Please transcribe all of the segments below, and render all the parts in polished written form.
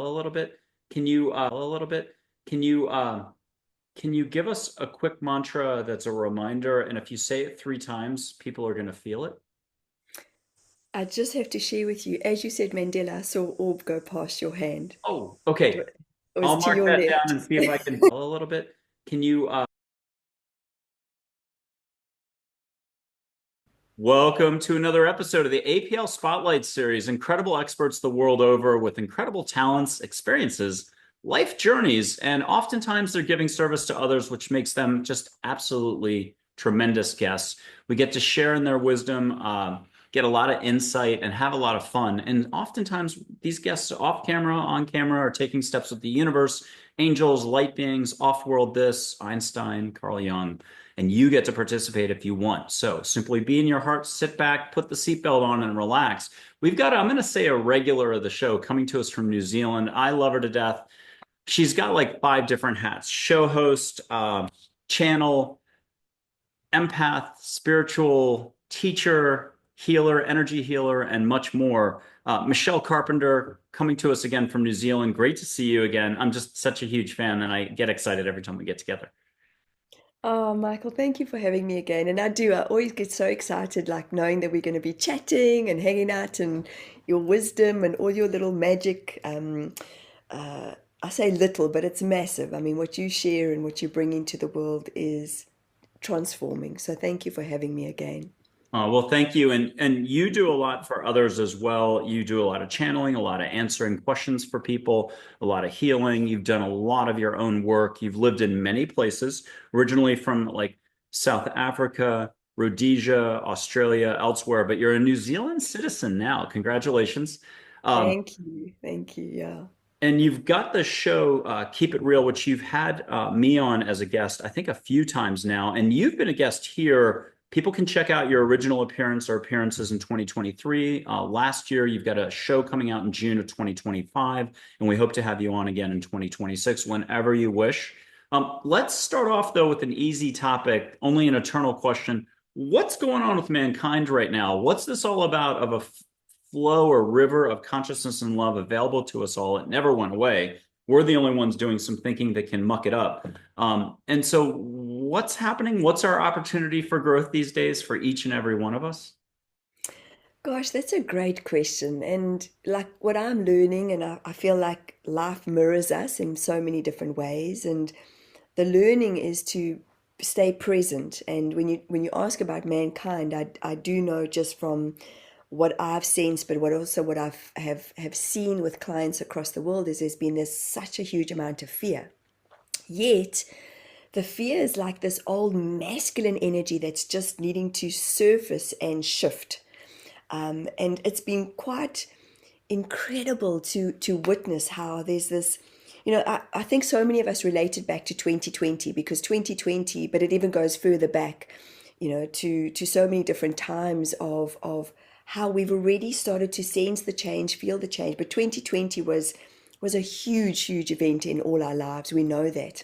a little bit? Can you can you give us a quick mantra that's a reminder? And if you say it 3 times, people are going to feel it. I just have to share with you, as you said, Mandela, I saw orb go past your hand. Oh, It okay. was I'll to mark your that down left. and see if I can a little bit. Can you welcome to another episode of the APL Spotlight Series. Incredible experts the world over with incredible talents, experiences, life journeys, and oftentimes they're giving service to others, which makes them just absolutely tremendous guests. We get to share in their wisdom, get a lot of insight, and have a lot of fun. And oftentimes, these guests off camera, on camera, are taking steps with the universe, angels, light beings, off world this, Einstein, Carl Jung, and you get to participate if you want. So simply be in your heart, sit back, put the seatbelt on, and relax. We've got, I'm going to say, a regular of the show coming to us from New Zealand. I love her to death. She's got like 5 different hats: show host, channel, empath, spiritual teacher, healer, energy healer, and much more. Michelle Carpenter coming to us again from New Zealand. Great to see you again. I'm just such a huge fan, and I get excited every time we get together. Oh, Michael, thank you for having me again. And I do, I always get so excited, like knowing that we're going to be chatting and hanging out and your wisdom and all your little magic. I say little, but it's massive. I mean, what you share and what you bring into the world is transforming. So thank you for having me again. Well, thank you, and you do a lot for others as well. You do a lot of channeling, a lot of answering questions for people, a lot of healing. You've done a lot of your own work. You've lived in many places, originally from like South Africa, Rhodesia, Australia, elsewhere, but you're a New Zealand citizen now. Congratulations. Um, Thank you. Thank you. Yeah. and you've got the show Keep It Real, which you've had me on as a guest, I think a few times now. And you've been a guest here. People can check out your original appearance or appearances in 2023. Last year, you've got a show coming out in June of 2025. And we hope to have you on again in 2026 whenever you wish. Let's start off, though, with an easy topic, only an eternal question. What's going on with mankind right now? What's this all about of a flow or river of consciousness and love available to us all? It never went away. We're the only ones doing some thinking that can muck it up. And so, what's happening? What's our opportunity for growth these days for each and every one of us? Gosh, that's a great question. And like what I'm learning, and I feel like life mirrors us in so many different ways. And the learning is to stay present. And when you ask about mankind, I do know just from what I've sensed, but what I've seen with clients across the world is there's such a huge amount of fear. Yet the fear is like this old masculine energy that's just needing to surface and shift. And it's been quite incredible to witness how there's this, I think so many of us related back to 2020 because 2020, but it even goes further back, to so many different times of how we've already started to sense the change, feel the change. But 2020 was a huge event in all our lives. We know that.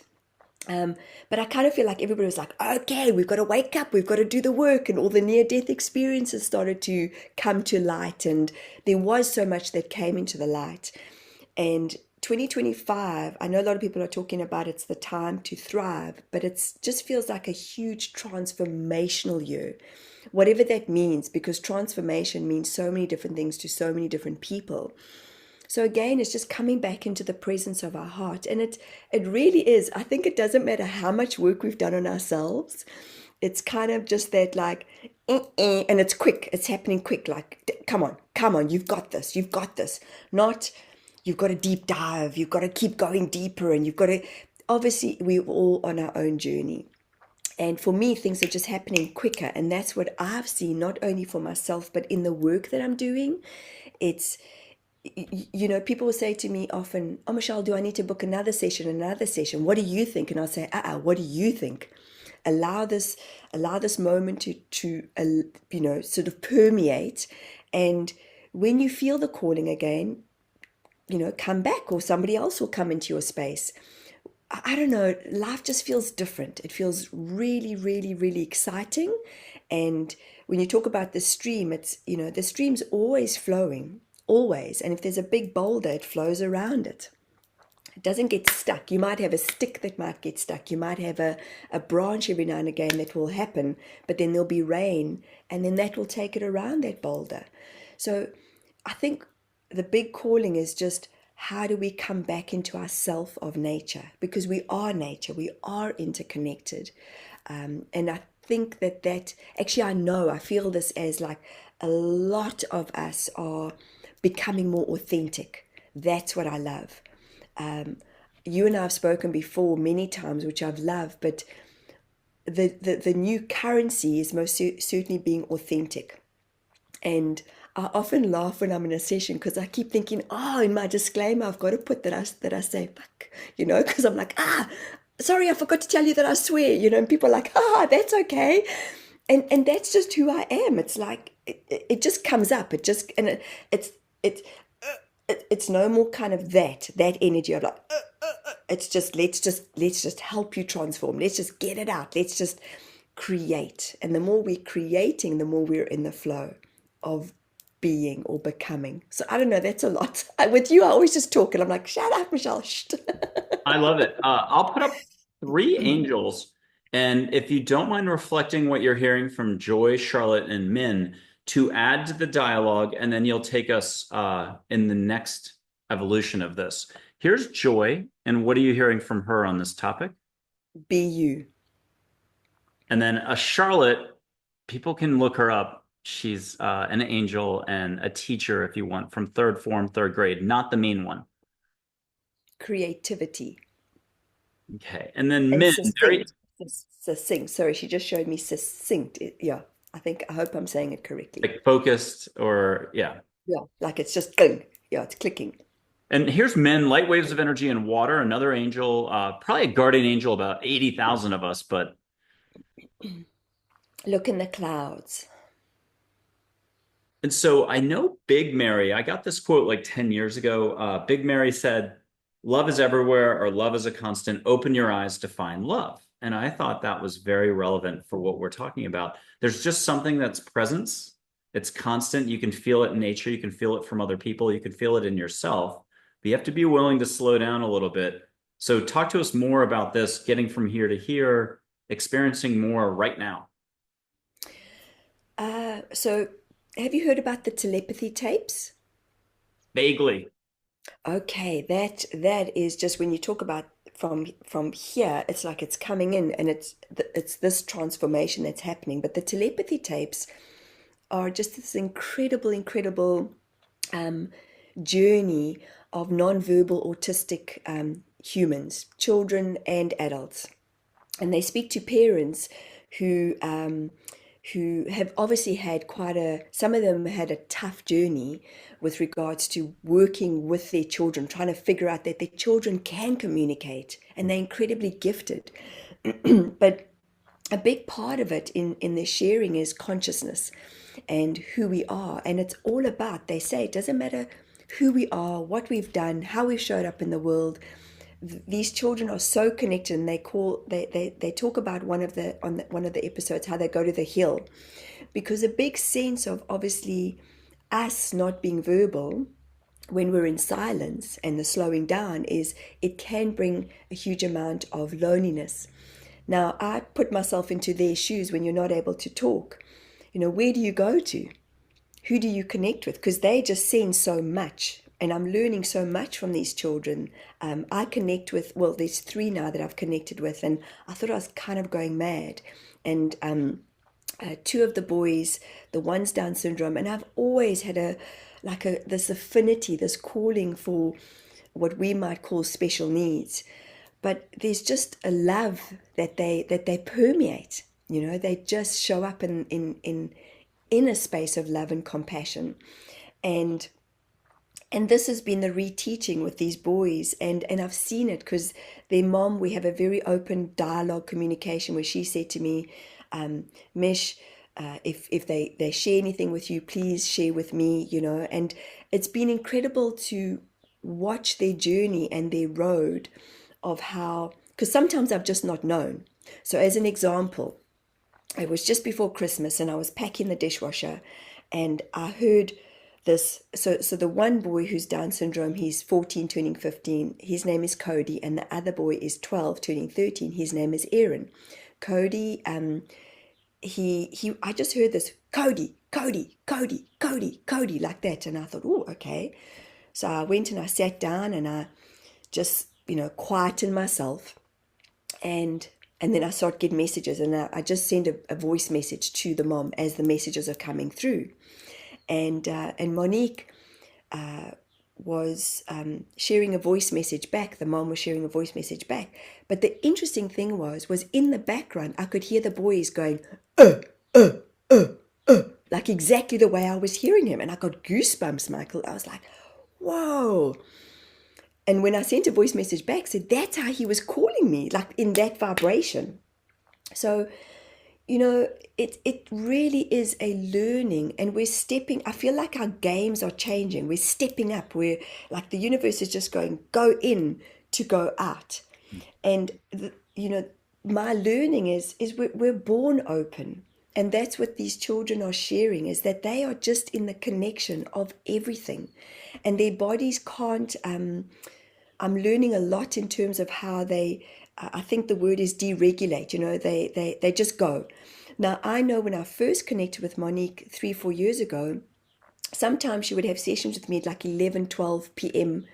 But I kind of feel like everybody was like, okay, we've got to wake up, we've got to do the work, and all the near death experiences started to come to light. And there was so much that came into the light. And 2025, I know a lot of people are talking about it's the time to thrive, but it's just feels like a huge transformational year, whatever that means, because transformation means so many different things to so many different people. So again, it's just coming back into the presence of our heart. And it really is. I think it doesn't matter how much work we've done on ourselves. It's kind of just that like, and it's quick. It's happening quick. Like, come on, you've got this. You've got this. Not, you've got to deep dive. You've got to keep going deeper. And you've got to, obviously, we're all on our own journey. And for me, things are just happening quicker. And that's what I've seen, not only for myself, but in the work that I'm doing. It's, people will say to me often, "Oh, Michelle, do I need to book another session, another session? What do you think?" And I'll say, what do you think? Allow this, allow this moment to sort of permeate. And when you feel the calling again, come back or somebody else will come into your space. I don't know, life just feels different. It feels really exciting. And when you talk about the stream, it's, the stream's always flowing. always. And if there's a big boulder, it flows around it. It doesn't get stuck. You might have a stick that might get stuck. You might have a branch every now and again that will happen, but then there'll be rain, and then that will take it around that boulder. So I think the big calling is just how do we come back into our self of nature? Because we are nature, we are interconnected. And I think that actually, I feel this as like a lot of us are becoming more authentic. That's what I love. Um, you and I have spoken before many times, which I've loved, but the new currency is most certainly being authentic. And I often laugh when I'm in a session because I keep thinking, oh, in my disclaimer, I've got to put that I say fuck, because I'm like, sorry, I forgot to tell you that I swear, and people are like, that's okay. And that's just who I am. It's like it just comes up. It just and it's it's no more kind of that energy of like it's just let's just help you transform. Let's just get it out. Let's just create. And the more we're creating, the more we're in the flow of being or becoming. So I don't know, that's a lot. With you, I always just talk and I'm like, shut up, Michelle. Shh. I love it. I'll put up three angels. And if you don't mind reflecting what you're hearing from Joy, Charlotte, and Min to add to the dialogue, and then you'll take us in the next evolution of this. Here's Joy. And what are you hearing from her on this topic? Be you. And then a Charlotte, people can look her up. She's an angel and a teacher, if you want, from third form, third grade, not the mean one. Creativity. Okay. And then And Min, very succinct. Succinct. Sorry, she just showed me succinct. Yeah, I hope I'm saying it correctly. like focused or yeah. Yeah, like it's just cling. Yeah, it's clicking. And here's Min, light waves of energy and water, another angel, probably a guardian angel, about 80,000 of us, but Look in the clouds. and so I know Big Mary, I got this quote like 10 years ago. Big Mary said, love is everywhere or love is a constant. Open your eyes to find love. And I thought that was very relevant for what we're talking about. There's just something that's presence. It's constant. You can feel it in nature. You can feel it from other people. You can feel it in yourself. But you have to be willing to slow down a little bit. So talk to us more about this, getting from here to here, experiencing more right now. So have you heard about the telepathy tapes? Vaguely. Okay, that is just when you talk about from here, it's like it's coming in and it's this transformation that's happening. But the telepathy tapes are just this incredible um, journey of non-verbal autistic humans, children and adults, and they speak to parents who who have obviously had some of them had a tough journey with regards to working with their children, trying to figure out that their children can communicate and they're incredibly gifted. But a big part of it in their sharing is consciousness and who we are. And it's all about, they say, it doesn't matter who we are, what we've done, how we've showed up in the world. These children are so connected, and they talk about one of the episodes how they go to the hill, because a big sense of obviously us not being verbal when we're in silence and the slowing down is it can bring a huge amount of loneliness. Now, I put myself into their shoes when you're not able to talk. Where do you go to? Who do you connect with? Because they just send so much. And I'm learning so much from these children. I connect with, well, there's three now that I've connected with, and I thought I was kind of going mad. And two of the boys, the one's Down syndrome, and I've always had this affinity, this calling for what we might call special needs. But there's just a love that they permeate. They just show up in a space of love and compassion, and this has been the reteaching with these boys, and I've seen it because their mom, we have a very open dialogue communication where she said to me, Mish, if they share anything with you, please share with me, and it's been incredible to watch their journey and their road of how, because sometimes I've just not known. So as an example, it was just before Christmas and I was packing the dishwasher and I heard So the one boy who's Down syndrome, he's 14 turning 15. His name is Cody, and the other boy is 12 turning 13. His name is Aaron. Cody, he I just heard this Cody, Cody, Cody, Cody, Cody, like that, and I thought, oh, okay. So I went and I sat down and I just, quietened myself, and then I start getting messages, and I just send a voice message to the mom as the messages are coming through. And Monique was sharing a voice message back. The mom was sharing a voice message back. But the interesting thing was in the background, I could hear the boys going, like exactly the way I was hearing him. And I got goosebumps, Michael. I was like, whoa. And when I sent a voice message back, said that's how he was calling me, like in that vibration. So, it really is a learning, and we're stepping. I feel like our games are changing. We're stepping up. We're like the universe is just going, go in to go out. And, my learning is we're born open. And that's what these children are sharing, is that they are just in the connection of everything. And their bodies can't, I'm learning a lot in terms of how they, I think the word is deregulate, they just go. Now, I know when I first connected with Monique 3-4 years ago, sometimes she would have sessions with me at like 11 p.m.,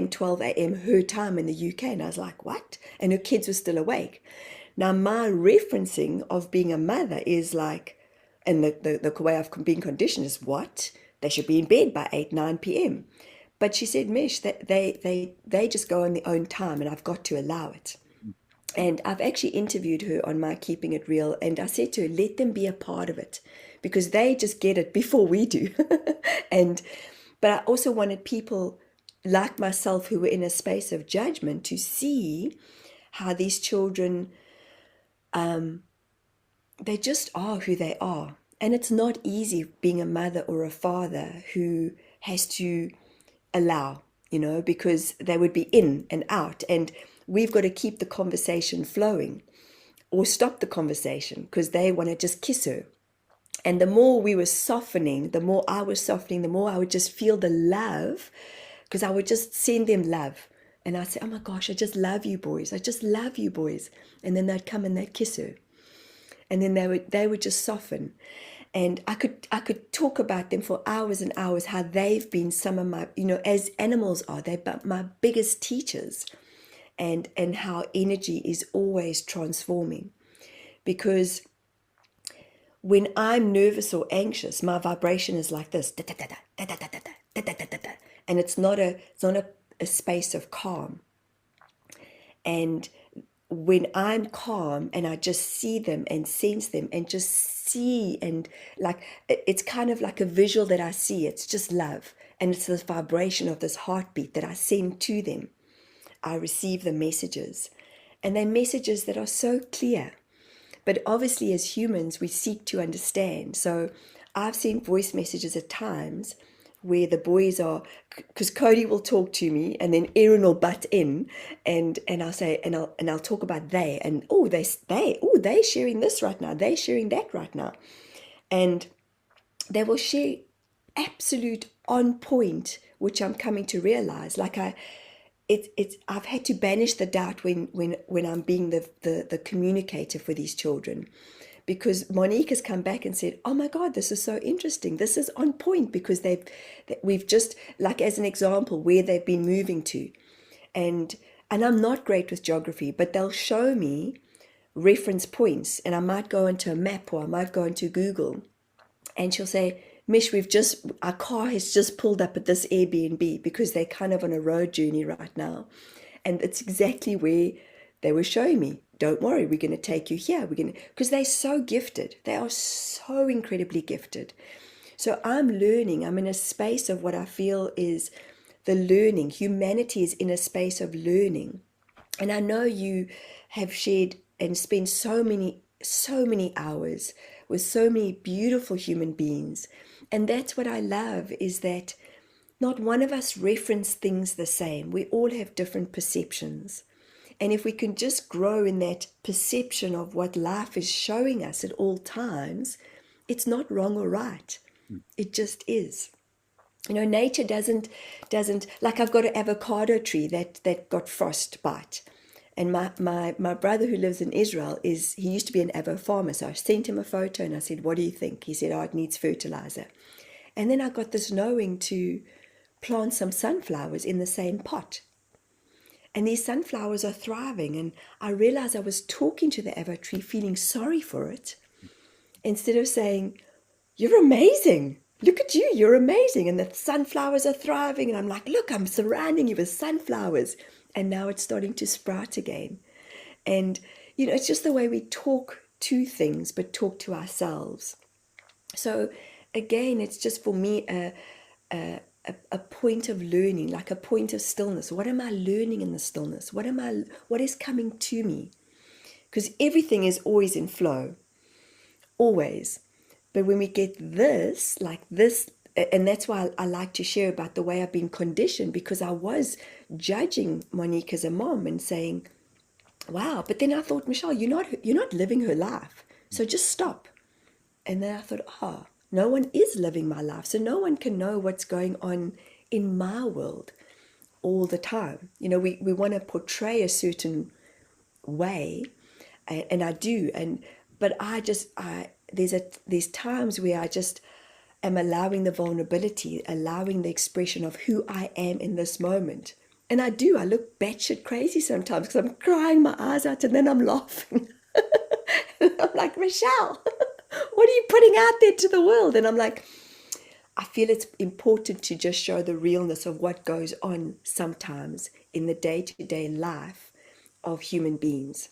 12 a.m. her time in the UK. And I was like, what? And her kids were still awake. Now, my referencing of being a mother is like, and the way I've been conditioned is what? They should be in bed by 8-9 p.m. But she said, Mish, that they just go on their own time, and I've got to allow it. And I've actually interviewed her on my Keeping It Real, and I said to her, let them be a part of it, because they just get it before we do. But I also wanted people like myself who were in a space of judgment to see how these children, they just are who they are. And it's not easy being a mother or a father who has to allow, because they would be in and out, and we've got to keep the conversation flowing or stop the conversation because they want to just kiss her. And the more we were softening, the more I was softening, the more I would just feel the love, because I would just send them love. And I'd say, oh my gosh, I just love you boys. I just love you boys. And then they'd come and they'd kiss her. And then they would just soften. And I could talk about them for hours and hours, how they've been some of my, as animals are, they're my biggest teachers, and how energy is always transforming. Because when I'm nervous or anxious, my vibration is like this, and it's not a space of calm. And when I'm calm and I just see them and sense them and just see, and like it's kind of like a visual that I see, it's just love, and it's this vibration of this heartbeat that I send to them. I receive the messages, and they're messages that are so clear. But obviously as humans we seek to understand. So I've sent voice messages at times where the boys are, because Cody will talk to me and then Aaron will butt in, and I'll say, and I'll talk about they, and they sharing this right now, they sharing that right now, and they will share absolute on point, which I'm coming to realize, like I've had to banish the doubt when I'm being the communicator for these children. Because Monique has come back and said, oh my God, this is so interesting. This is on point, because we've just, like as an example, where they've been moving to. And I'm not great with geography, but they'll show me reference points, and I might go into a map or I might go into Google, and she'll say, Mish, our car has just pulled up at this Airbnb, because they're kind of on a road journey right now. And it's exactly where they were showing me. Don't worry, we're going to take you here. Because they're so gifted. They are so incredibly gifted. So I'm learning. I'm in a space of what I feel is the learning. Humanity is in a space of learning. And I know you have shared and spent so many hours with so many beautiful human beings. And that's what I love, is that not one of us reference things the same. We all have different perceptions. And if we can just grow in that perception of what life is showing us at all times, it's not wrong or right. It just is. Nature doesn't like, I've got an avocado tree that got frostbite. And my brother who lives in Israel he used to be an avo farmer. So I sent him a photo and I said, what do you think? He said, oh, it needs fertilizer. And then I got this knowing to plant some sunflowers in the same pot. And these sunflowers are thriving. And I realized I was talking to the avo tree, feeling sorry for it, instead of saying, you're amazing. Look at you, you're amazing. And the sunflowers are thriving. And I'm like, look, I'm surrounding you with sunflowers. And now it's starting to sprout again. And, it's just the way we talk to things, but talk to ourselves. So again, it's just for me a point of learning, like a point of stillness. What am I learning in the stillness? What is coming to me? Because everything is always in flow, always. But when we get this, like this, and that's why I like to share about the way I've been conditioned, because I was judging Monique as a mom and saying, wow, but then I thought, Michelle, you're not living her life. So just stop. And then I thought, no one is living my life. So no one can know what's going on in my world all the time. We want to portray a certain way, and I do. But there's times where I just am allowing the vulnerability, allowing the expression of who I am in this moment. And I do. I look batshit crazy sometimes because I'm crying my eyes out and then I'm laughing. And I'm like, Michelle, what are you putting out there to the world? And I'm like, I feel it's important to just show the realness of what goes on sometimes in the day-to-day life of human beings.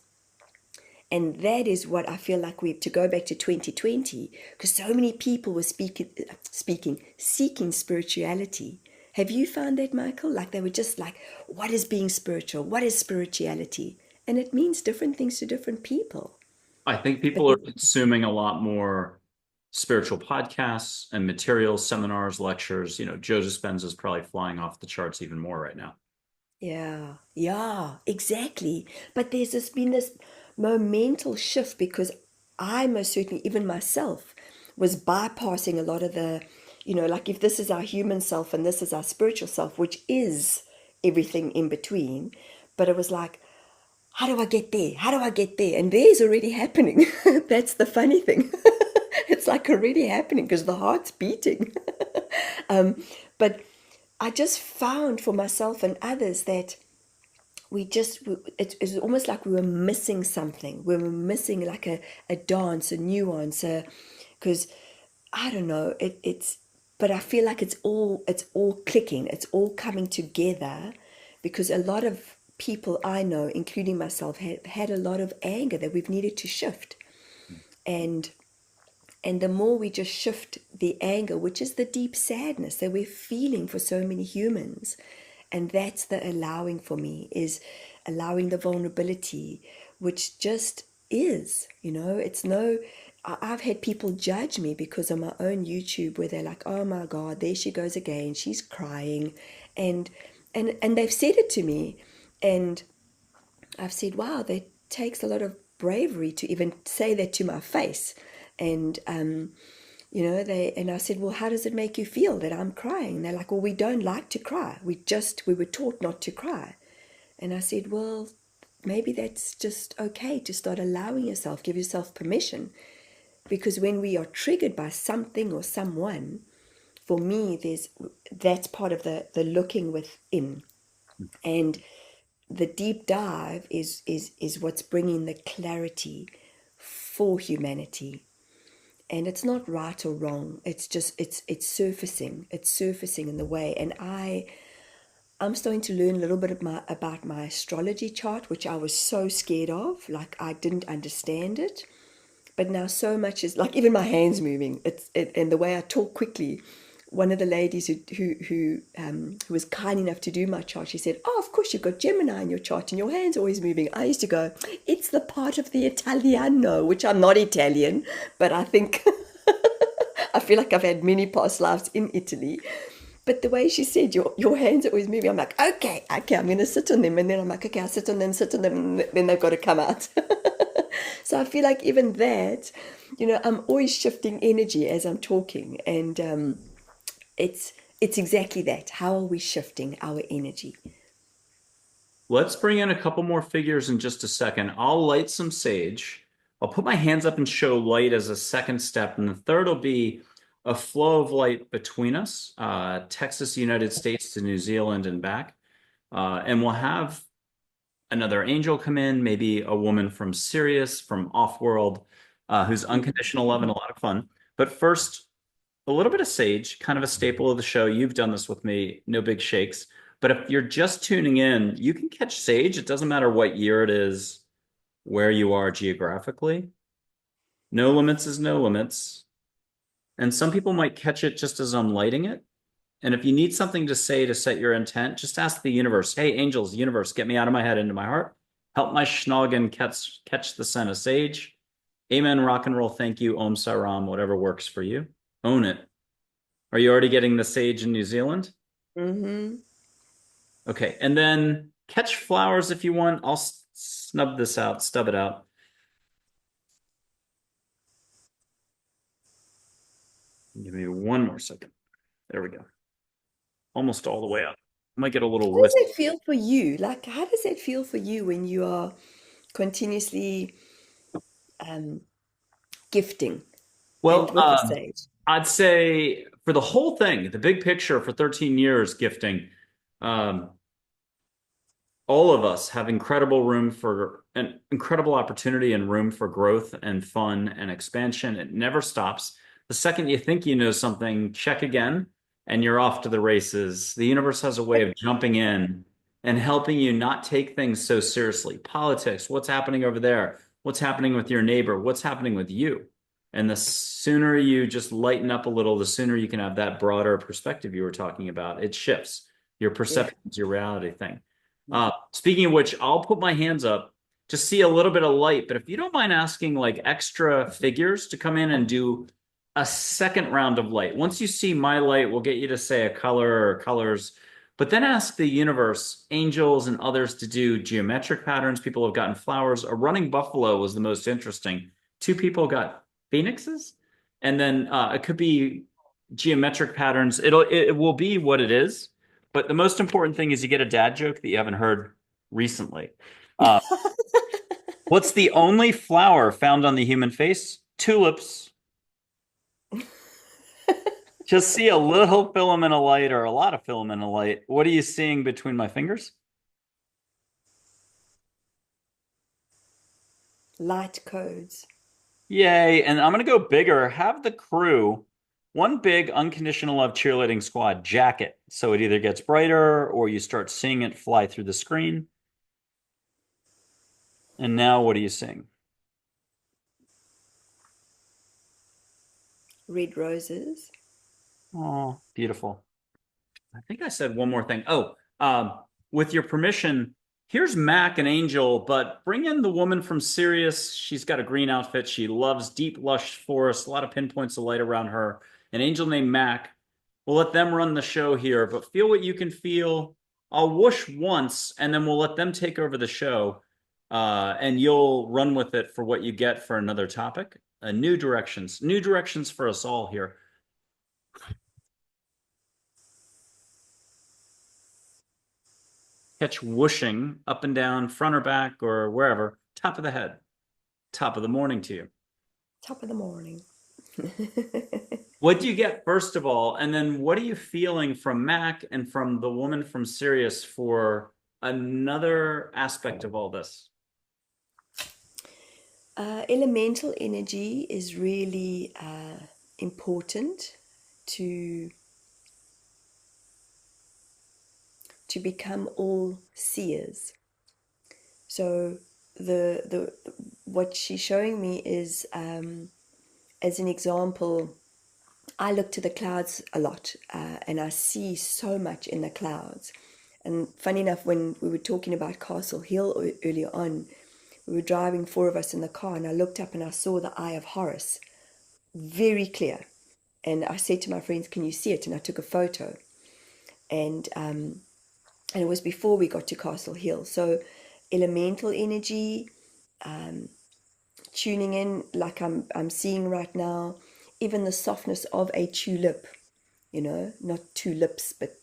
And that is what I feel like to go back to 2020, because so many people were seeking spirituality. Have you found that, Michael? Like they were just like, what is being spiritual? What is spirituality? And it means different things to different people. I think But people are consuming a lot more spiritual podcasts and materials, seminars, lectures. Joe Dispenza is probably flying off the charts even more right now. yeah, exactly. But there's been this momental shift, because I most certainly, even myself, was bypassing a lot of the, like if this is our human self and this is our spiritual self, which is everything in between. But it was like, how do I get there? How do I get there? And there's already happening. That's the funny thing. It's like already happening because the heart's beating. But I just found for myself and others that it's almost like we were missing something. We were missing like a dance, a nuance, because I don't know, but I feel like it's all clicking, it's all coming together, because a lot of people I know, including myself, had a lot of anger that we've needed to shift. And the more we just shift the anger, which is the deep sadness that we're feeling for so many humans, and that's the allowing for me, is allowing the vulnerability, which just is, it's no, I've had people judge me because on my own YouTube where they're like, oh my God, there she goes again, she's crying. And they've said it to me. And I've said, wow, that takes a lot of bravery to even say that to my face. And and I said, well, how does it make you feel that I'm crying? And they're like, well, we don't like to cry. We were taught not to cry. And I said, well, maybe that's just okay to start allowing yourself, give yourself permission. Because when we are triggered by something or someone, for me, that's part of the looking within. And the deep dive is what's bringing the clarity for humanity. And it's not right or wrong. It's just it's surfacing. It's surfacing in the way. And I'm starting to learn a little bit about my astrology chart, which I was so scared of. Like I didn't understand it. But now so much is like even my hands moving. And the way I talk quickly. One of the ladies who was kind enough to do my chart, she said, oh, of course you've got Gemini in your chart and your hands always moving. I used to go, it's the part of the Italiano, which I'm not Italian, but I think I feel like I've had many past lives in Italy. But the way she said, your hands are always moving, I'm like, okay, I'm going to sit on them. And then I'm like, okay, I'll sit on them, and then they've got to come out. So I feel like even that, I'm always shifting energy as I'm talking, and it's exactly that. How are we shifting our energy? Let's bring in a couple more figures in just a second. I'll light some sage. I'll put my hands up and show light as a second step. And the third will be a flow of light between us, Texas, United States to New Zealand and back. And we'll have another angel come in, maybe a woman from Sirius, from Offworld, who's unconditional love and a lot of fun. But first, a little bit of sage, kind of a staple of the show. You've done this with me, no big shakes. But if you're just tuning in, you can catch sage. It doesn't matter what year it is, where you are geographically. No limits is no limits. And some people might catch it just as I'm lighting it. And if you need something to say to set your intent, just ask the universe, hey, angels, universe, get me out of my head into my heart. Help my schnoggin catch the scent of sage. Amen, rock and roll, thank you, Om Saram, whatever works for you. Own it. Are you already getting the sage in New Zealand? Mm-hmm. Okay, and then catch flowers if you want. I'll snub this out, stub it out. Give me one more second. There we go. Almost all the way up. Might get a little How does wrist. that feel for you? Like, how does that feel for you when you are continuously um, gifting and Well, with the sage? I'd say for the whole thing, the big picture for 13 years gifting, um, all of us have incredible room for an incredible opportunity and room for growth and fun and expansion. It never stops. The second you think you know something, check again, and you're off to the races. The universe has a way of jumping in and helping you not take things so seriously. Politics, what's happening over there? What's happening with your neighbor? What's happening with you? And the sooner you just lighten up a little, the sooner you can have that broader perspective you were talking about. It shifts your Yeah. perception to your reality thing. Speaking of which, I'll put my hands up to see a little bit of light. But if you don't mind asking like extra figures to come in and do a second round of light, once you see my light, we'll get you to say a color or colors. But then ask the universe, angels, and others to do geometric patterns. People have gotten flowers. A running buffalo was the most interesting. Two people got phoenixes, and then it could be geometric patterns. It will be what it is. But the most important thing is you get a dad joke that you haven't heard recently. Uh, what's the only flower found on the human face? Tulips. Just see a little filament of light or a lot of filament of light. What are you seeing between my fingers? Light codes. Yay. And I'm going to go bigger. Have the crew, one big unconditional love cheerleading squad jacket. So it either gets brighter or you start seeing it fly through the screen. And now what are you seeing? Red roses. Oh, beautiful. I think I said one more thing. Oh, with your permission, here's Mac and Angel, but bring in the woman from Sirius. She's got a green outfit. She loves deep, lush forests, a lot of pinpoints of light around her. An angel named Mac. We'll let them run the show here, but feel what you can feel. I'll whoosh once, and then we'll let them take over the show, and you'll run with it for what you get for another topic. New directions for us all here. Catch whooshing up and down, front or back or wherever, top of the head, top of the morning to you. Top of the morning. What do you get first of all? And then what are you feeling from Mac and from the woman from Sirius for another aspect of all this? Elemental energy is really important to become all seers. So the what she's showing me is, as an example, I look to the clouds a lot, and I see so much in the clouds. And funny enough, when we were talking about Castle Hill earlier on, we were driving, four of us in the car, and I looked up and I saw the Eye of Horus very clear. And I said to my friends, "Can you see it?" And I took a photo. And it was before we got to Castle Hill. So elemental energy, tuning in, like I'm seeing right now, even the softness of a tulip, not tulips, but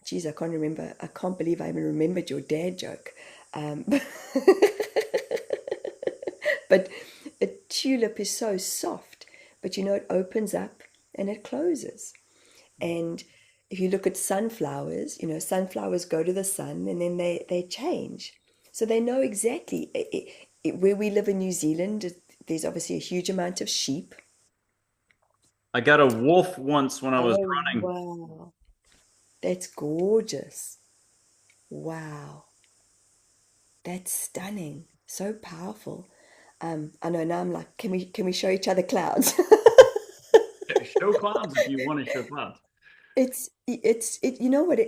geez, I can't remember. I can't believe I even remembered your dad joke. Um, but a tulip is so soft, but it opens up and it closes. And if you look at sunflowers, sunflowers go to the sun and then they change. So they know exactly. Where we live in New Zealand, there's obviously a huge amount of sheep. I got a wolf once when I was Oh, running. wow. That's gorgeous. Wow. That's stunning. So powerful. I know now I'm like, can we show each other clouds? Show clouds if you want to show clouds. You know what?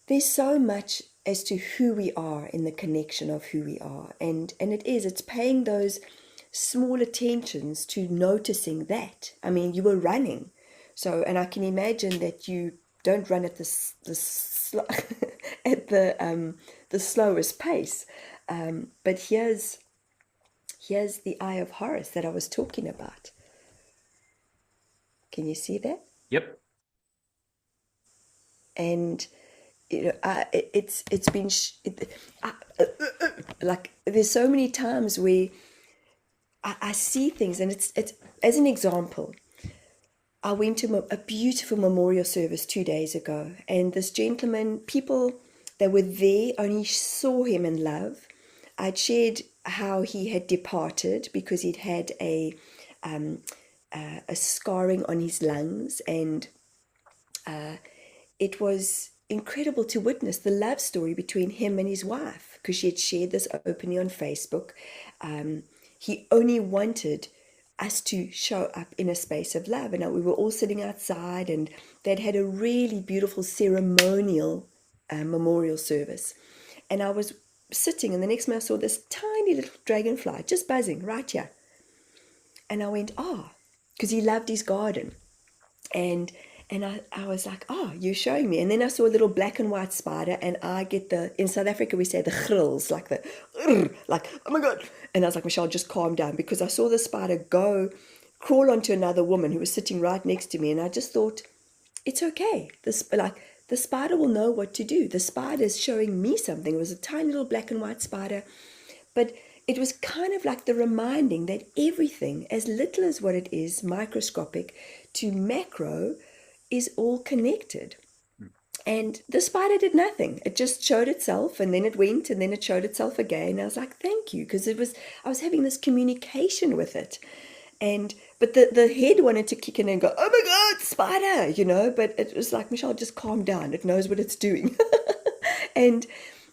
There's so much as to who we are in the connection of who we are, and it's paying those small attentions to noticing that. I mean, you were running, so, and I can imagine that you don't run at at the slowest pace, but here's the eye of Horus that I was talking about. Can you see that? Yep. And it's been like there's so many times where I see things, and it's as an example. I went to a beautiful memorial service 2 days ago, and this gentleman, people that were there only saw him in love. I'd shared how he had departed because he'd had a scarring on his lungs, and it was incredible to witness the love story between him and his wife because she had shared this openly on Facebook. He only wanted us to show up in a space of love, and we were all sitting outside, and they'd had a really beautiful ceremonial memorial service. And I was sitting, and the next minute I saw this tiny little dragonfly just buzzing right here. And I went, oh, because he loved his garden. And I was like, oh, you're showing me. And then I saw a little black and white spider, and I get in South Africa, we say the grills, like like, oh my God. And I was like, Michelle, just calm down, because I saw the spider crawl onto another woman who was sitting right next to me. And I just thought, it's okay. The spider will know what to do. The spider is showing me something. It was a tiny little black and white spider. But it was kind of like the reminding that everything, as little as what it is, microscopic to macro, is all connected. And the spider did nothing. It just showed itself, and then it went, and then it showed itself again. I was like, thank you, because I was having this communication with it. But the head wanted to kick in and go, oh my God, spider, but it was like, Michelle, just calm down. It knows what it's doing. and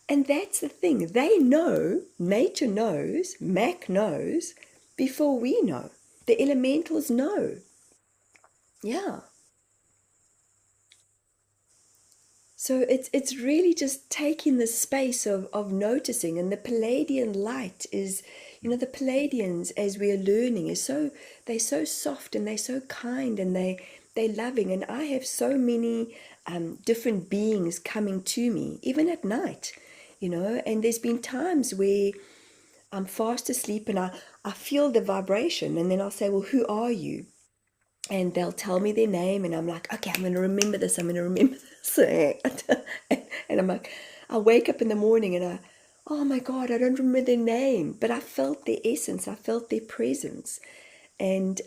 and that's the thing. They know, nature knows, Mac knows, before we know. The elementals know. Yeah. So it's really just taking the space of noticing, and the Palladian light is, the Palladians, as we are learning, they're so soft, and they're so kind, and they're loving, and I have so many different beings coming to me even at night, and there's been times where I'm fast asleep, and I feel the vibration, and then I'll say, well, who are you? And they'll tell me their name, and I'm like, okay, I'm going to remember this, I'm going to remember this. And I'm like, I wake up in the morning, and oh my God, I don't remember their name, but I felt their essence, I felt their presence. And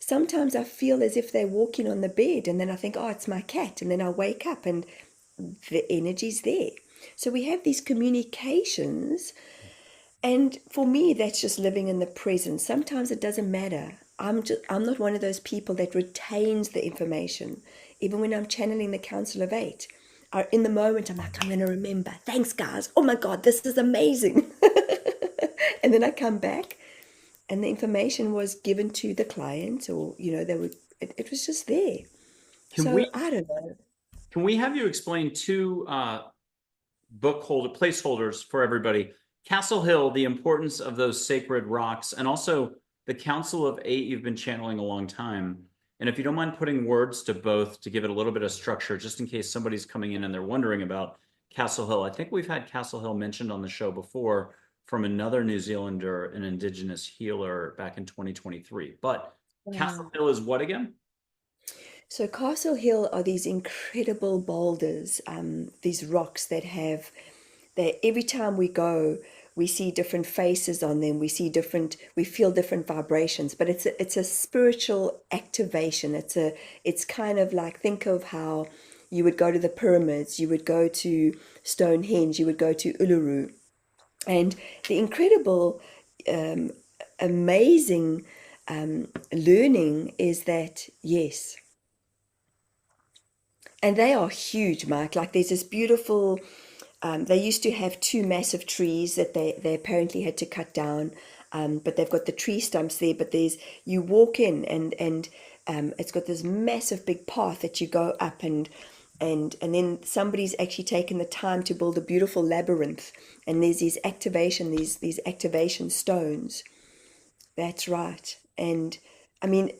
sometimes I feel as if they're walking on the bed, and then I think, oh, it's my cat, and then I wake up and the energy's there. So we have these communications, and for me, that's just living in the present. Sometimes it doesn't matter. I'm not one of those people that retains the information. Even when I'm channeling the Council of Eight, in the moment, I'm like, I'm going to remember. Thanks, guys. Oh my God, this is amazing. And then I come back, and the information was given to the client, or it was just there. Can So we I don't know. can we have you explain two placeholders for everybody? Castle Hill, the importance of those sacred rocks, and also the Council of Eight you've been channeling a long time. And if you don't mind putting words to both to give it a little bit of structure, just in case somebody's coming in and they're wondering about Castle Hill. I think we've had Castle Hill mentioned on the show before from another New Zealander, an indigenous healer back in 2023. But Castle Wow. Hill is what again? So Castle Hill are these incredible boulders, these rocks that have, that every time we go, we see different faces on them. We feel different vibrations. But it's a spiritual activation. It's kind of like, think of how you would go to the pyramids, you would go to Stonehenge, you would go to Uluru, and the incredible, um, amazing learning is that yes. And they are huge, Mike. Like there's this beautiful, they used to have two massive trees that they apparently had to cut down. But they've got the tree stumps there. But you walk in and it's got this massive big path that you go up and then somebody's actually taken the time to build a beautiful labyrinth. And there's these activation stones. That's right. And I mean,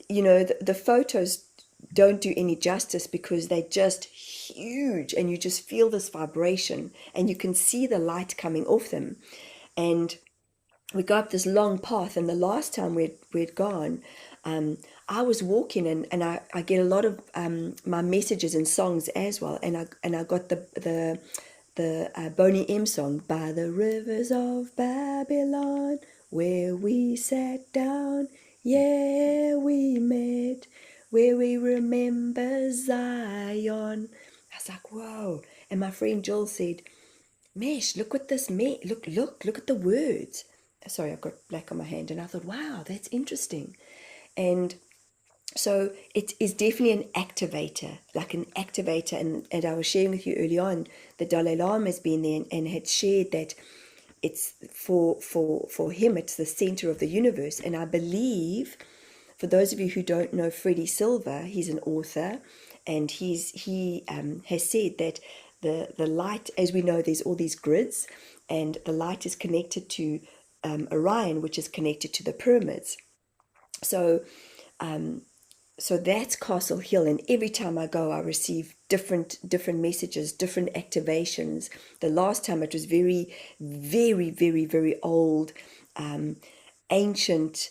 the photos don't do any justice because they're just huge and you just feel this vibration and you can see the light coming off them. And we go up this long path, and the last time we'd gone, I was walking and I get a lot of my messages and songs as well. And I got the Boney M song, by the rivers of Babylon, where we sat down, yeah, we met, where we remember Zion. I was like, whoa. And my friend Joel said, Mesh, look what this meant. Look at the words. Sorry, I've got black on my hand. And I thought, wow, that's interesting. And so it is definitely an activator, like an activator. And I was sharing with you early on, the Dalai Lama has been there and had shared that it's for him, it's the center of the universe. And I believe, for those of you who don't know Freddie Silver, he's an author, and he has said that the light, as we know, there's all these grids, and the light is connected to Orion, which is connected to the pyramids. So so that's Castle Hill, and every time I go, I receive different messages, different activations. The last time it was very, very, very, very old, ancient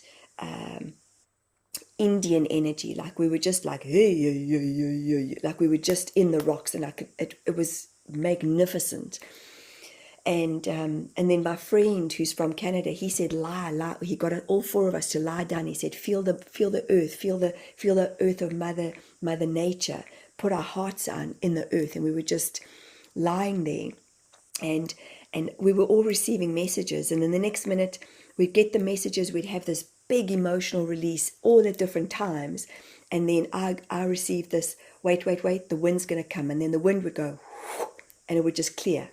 Indian energy. Like we were just like, hey, yeah, yeah, yeah, yeah, yeah. Like we were just in the rocks, and it was magnificent. And then my friend who's from Canada, he said, lie. He got all four of us to lie down. He said, feel the earth, feel the earth of Mother Nature. Put our hearts on in the earth, and we were just lying there, and we were all receiving messages. And then the next minute, we'd get the messages. We'd have this big emotional release all at different times, and then I received this. Wait, the wind's going to come, and then the wind would go, and it would just clear.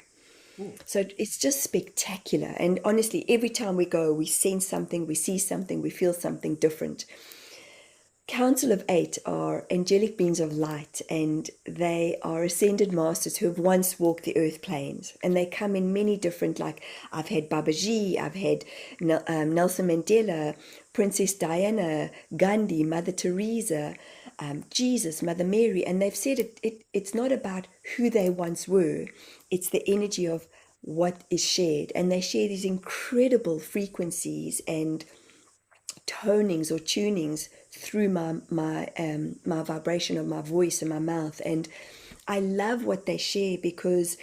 So it's just spectacular. And honestly, every time we go, we sense something, we see something, we feel something different. Council of Eight are angelic beings of light, and they are ascended masters who have once walked the earth planes. And they come in many different, like I've had Babaji, I've had Nelson Mandela, Princess Diana, Gandhi, Mother Teresa, Jesus, Mother Mary. And they've said it's not about who they once were, it's the energy of what is shared. And they share these incredible frequencies and tonings or tunings through my vibration of my voice and my mouth. And I love what they share because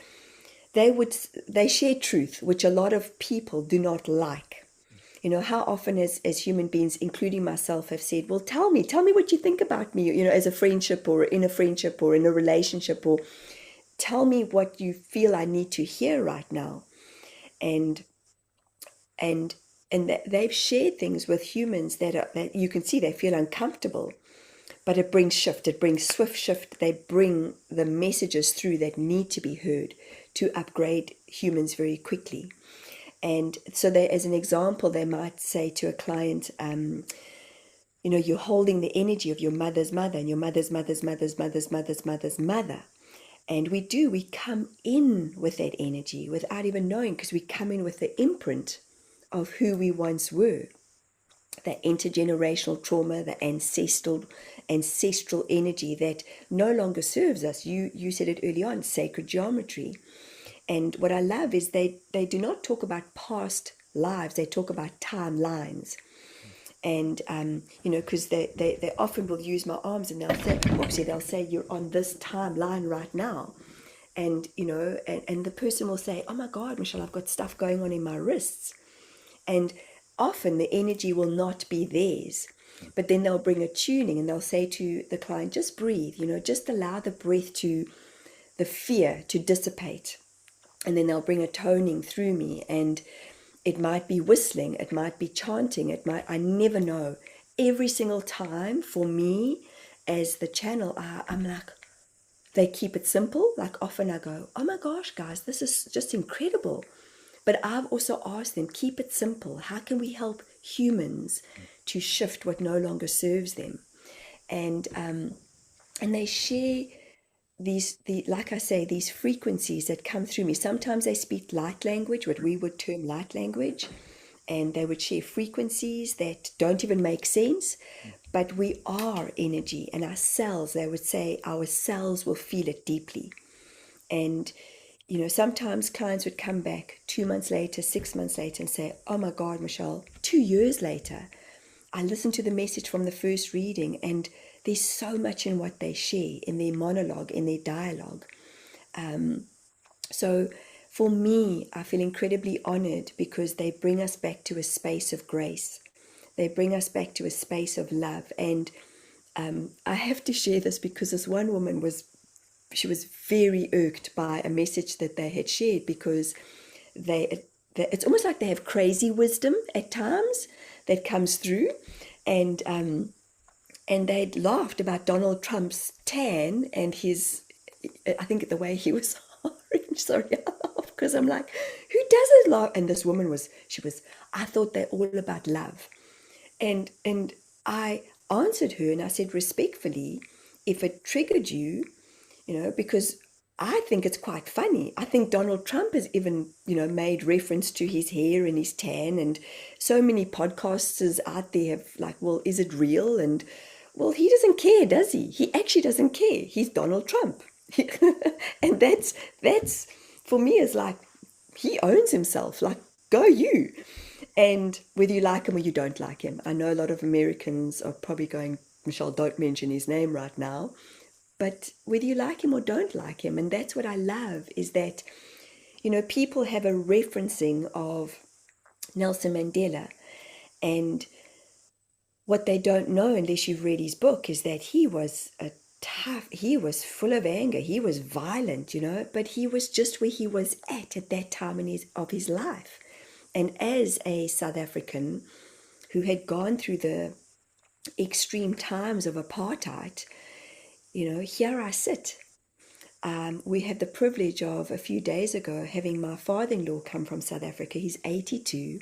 they share truth, which a lot of people do not like. How often as human beings, including myself, have said, well, tell me what you think about me, as a friendship or in a friendship or in a relationship, or tell me what you feel I need to hear right now. And and they've shared things with humans that you can see they feel uncomfortable, but it brings shift, it brings swift shift. They bring the messages through that need to be heard to upgrade humans very quickly. And so they, as an example, they might say to a client, you're holding the energy of your mother's mother and your mother's mother's mother's mother's mother's mother's mother. And we come in with that energy without even knowing, because we come in with the imprint of who we once were, the intergenerational trauma, the ancestral energy that no longer serves us. You said it early on, sacred geometry. And what I love is they do not talk about past lives, they talk about timelines. And because they often will use my arms and they'll say you're on this timeline right now. And and the person will say, oh my God, Michelle, I've got stuff going on in my wrists. And often the energy will not be theirs, but then they'll bring a tuning and they'll say to the client, just breathe, just allow the breath to, the fear to dissipate. And then they'll bring a toning through me, and it might be whistling, it might be chanting, I never know. Every single time for me as the channel, I'm like, they keep it simple. Like often I go, oh my gosh, guys, this is just incredible. But I've also asked them, keep it simple. How can we help humans to shift what no longer serves them? And they share like I say, these frequencies that come through me. Sometimes they speak light language, what we would term light language, and they would share frequencies that don't even make sense. But we are energy, and our cells, they would say, our cells will feel it deeply. And sometimes clients would come back 2 months later, 6 months later, and say, oh my God, Michelle, 2 years later, I listened to the message from the first reading, and there's so much in what they share, in their monologue, in their dialogue. So for me, I feel incredibly honored because they bring us back to a space of grace. They bring us back to a space of love. And I have to share this because this one woman she was very irked by a message that they had shared, because it's almost like they have crazy wisdom at times that comes through. And they'd laughed about Donald Trump's tan and I think the way he was orange. Sorry, I laugh because I'm like, who doesn't laugh? And this woman I thought they're all about love. And I answered her and I said respectfully, if it triggered you, because I think it's quite funny. I think Donald Trump has even, made reference to his hair and his tan, and so many podcasters out there have like, well, is it real? And well, he doesn't care, does he? He actually doesn't care. He's Donald Trump. And that's for me is like, he owns himself. Like, go you. And whether you like him or you don't like him, I know a lot of Americans are probably going, Michelle, don't mention his name right now. But whether you like him or don't like him, and that's what I love, is that, people have a referencing of Nelson Mandela. And what they don't know, unless you've read his book, is that he was full of anger, he was violent, but he was just where he was at that time of his life. And as a South African who had gone through the extreme times of apartheid, here I sit. We had the privilege of a few days ago having my father-in-law come from South Africa. He's 82.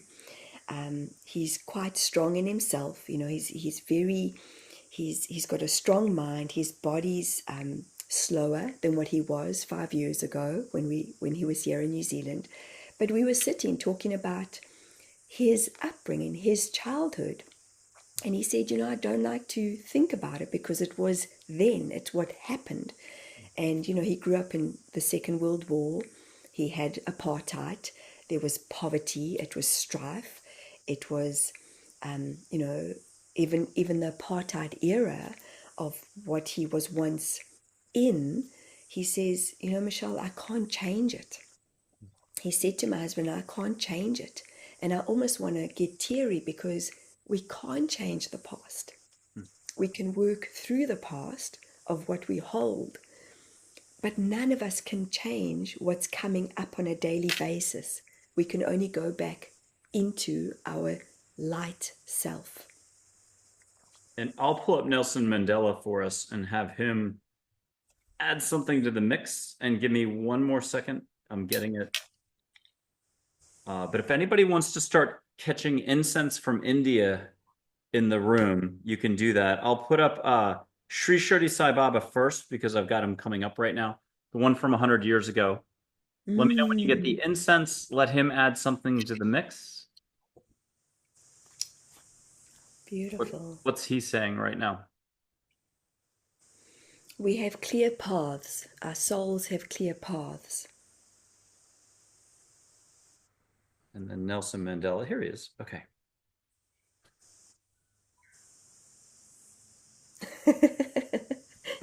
He's quite strong in himself. He's got a strong mind. His body's slower than what he was 5 years ago when he was here in New Zealand. But we were sitting talking about his upbringing, his childhood. And he said, I don't like to think about it because it was then, it's what happened. And, he grew up in the Second World War. He had apartheid. There was poverty. It was strife. It was, even the apartheid era of what he was once in. He says, Michelle, I can't change it. He said to my husband, I can't change it. And I almost want to get teary because we can't change the past. We can work through the past of what we hold, but none of us can change what's coming up on a daily basis. We can only go back into our light self. And I'll pull up Nelson Mandela for us and have him add something to the mix. And give me one more second. I'm getting it. But if anybody wants to start catching incense from India in the room, you can do that. I'll put up Sri Shirdi Sai Baba first because I've got him coming up right now. The one from 100 years ago. Let me know when you get the incense. Let him add something to the mix. Beautiful. What's he saying right now? We have clear paths. Our souls have clear paths. And then Nelson Mandela. Here he is. Okay.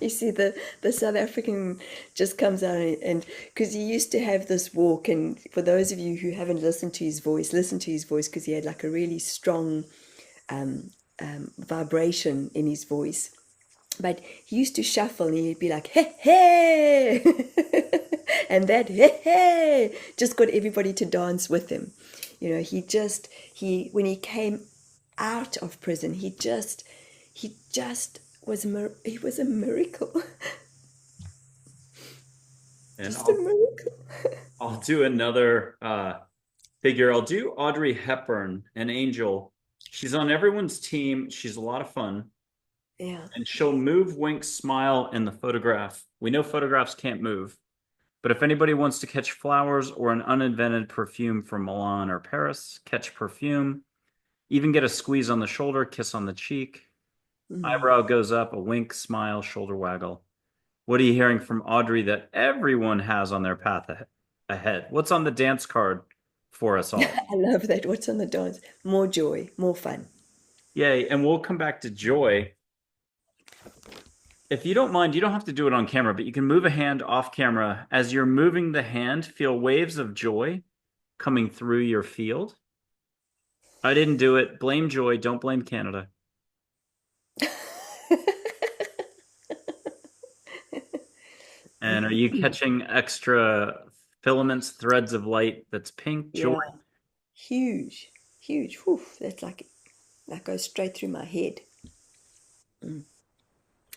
You see, the South African just comes out and because he used to have this walk, and for those of you who haven't listened to his voice, listen to his voice because he had like a really strong vibration in his voice. But he used to shuffle and he'd be like, hey, hey! And that, hey, hey, just got everybody to dance with him. You know, when he came out of prison, he just he was a miracle. And Just a miracle. I'll do another figure. I'll do Audrey Hepburn, an angel. She's on everyone's team. She's a lot of fun. Yeah. And she'll move, wink, smile in the photograph. We know photographs can't move. But if anybody wants to catch flowers or an uninvented perfume from Milan or Paris, catch perfume. Even get a squeeze on the shoulder, kiss on the cheek. Mm. Eyebrow goes up, a wink, smile, shoulder waggle. What are you hearing from Audrey that everyone has on their path ahead? What's on the dance card for us all? I love that. What's on the dance? More joy, more fun. Yay. And we'll come back to joy. If you don't mind, you don't have to do it on camera, but you can move a hand off camera. As you're moving the hand, feel waves of joy coming through your field. I didn't do it. Blame joy. Don't blame Canada. And are you catching extra filaments, threads of light that's pink joy? Yeah. Huge, huge. Whew, that's like that goes straight through my head and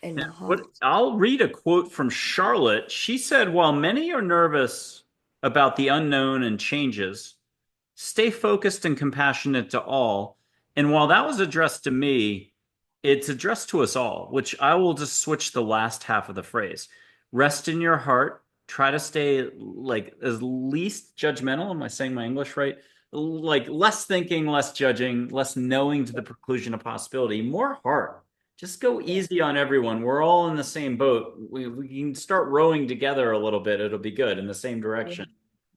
Yeah. my What heart. I'll read a quote from Charlotte. She said, while many are nervous about the unknown and changes, stay focused and compassionate to all. And while that was addressed to me, it's addressed to us all, which I will just switch the last half of the phrase. Rest in your heart. Try to stay like as least judgmental. Am I saying my English right? Like less thinking, less judging, less knowing to the preclusion of possibility, more heart. Just go easy on everyone. We're all in the same boat. We can start rowing together a little bit. It'll be good in the same Yeah. direction.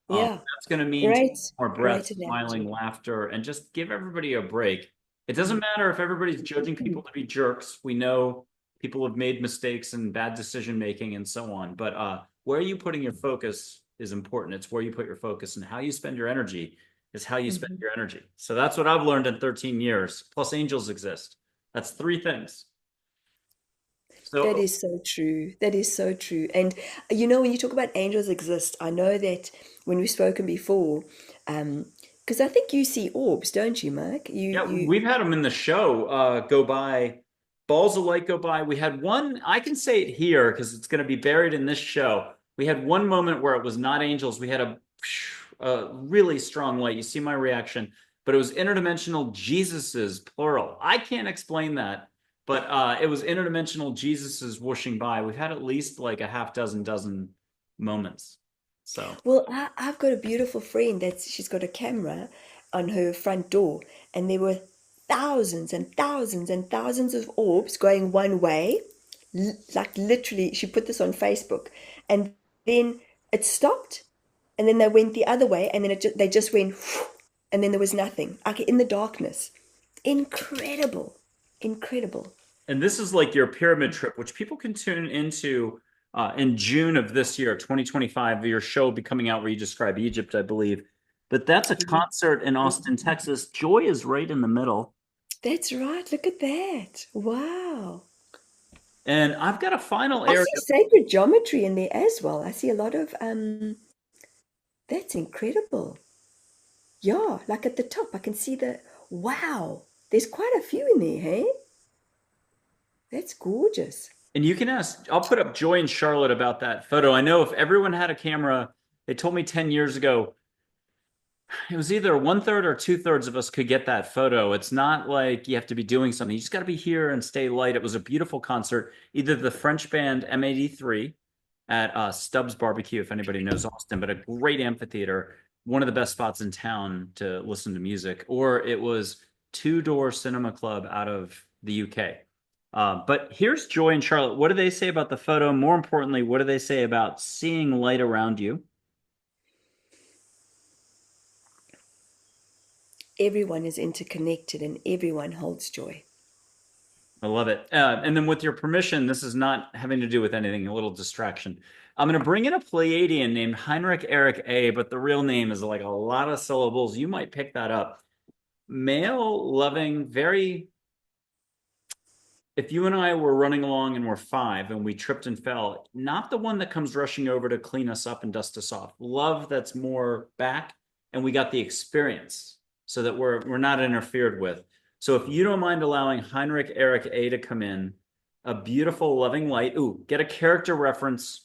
Yeah. That's going to mean Great, more breath, great smiling, analogy. laughter, and just give everybody a break. It doesn't Mm. matter if everybody's judging people to be jerks. We know people have made mistakes and bad decision making and so on. But where you putting your focus is important. It's where you put your focus, and how you spend your energy is how you spend Mhm. your energy. So that's what I've learned in 13 years. Plus, angels exist. That's three things. That So is so true. That is so true. And you know, when you talk about angels exist, I know that when we've spoken before, because I think you see orbs, don't you, Mike? yeah, we've had them in the show go by. Balls of light go by. We had one, I can say it here because it's going to be buried in this show. We had one moment where it was not angels. We had a really strong light. You see my reaction, but it was interdimensional Jesuses, plural. I can't explain that, but it was interdimensional Jesuses whooshing by. We've had at least like a half dozen moments. So. Well, I've got a beautiful friend she's got a camera on her front door, and there were thousands and thousands and thousands of orbs going one way. Like literally, she put this on Facebook, and then it stopped, and then they went the other way, and then they just went, and then there was nothing. Like in the darkness. Incredible, incredible. And this is like your pyramid trip, which people can tune into in June of this year, 2025. Your show will be coming out where you describe Egypt, I believe. But that's a Yeah. concert in Austin, Texas. Joy is right in the middle. That's right. Look at that. Wow. And I've got a final I area. see sacred geometry in there as well. I see a lot of that's incredible. Yeah, like at the top, I can see the wow. There's quite a few in there, hey? That's gorgeous. And you can ask, I'll put up Joy and Charlotte about that photo. I know if everyone had a camera, they told me 10 years ago, it was either one third or two thirds of us could get that photo. It's not like you have to be doing something. You just got to be here and stay light. It was a beautiful concert. Either the French band M83 at Stubbs Barbecue, if anybody knows Austin, but a great amphitheater, one of the best spots in town to listen to music, or it was Two Door Cinema Club out of the UK. But here's Joy and Charlotte. What do they say about the photo? More importantly, what do they say about seeing light around you? Everyone is interconnected and everyone holds joy. I love it. And then with your permission, this is not having to do with anything, a little distraction. I'm going to bring in a Pleiadian named Heinrich Eric A, but the real name is like a lot of syllables. You might pick that up. Male, loving, very. If you and I were running along and we're five and we tripped and fell, not the one that comes rushing over to clean us up and dust us off. Love that's more back, and we got the experience so that we're not interfered with. So if you don't mind allowing Heinrich Eric A to come in, a beautiful, loving light. Ooh, get a character reference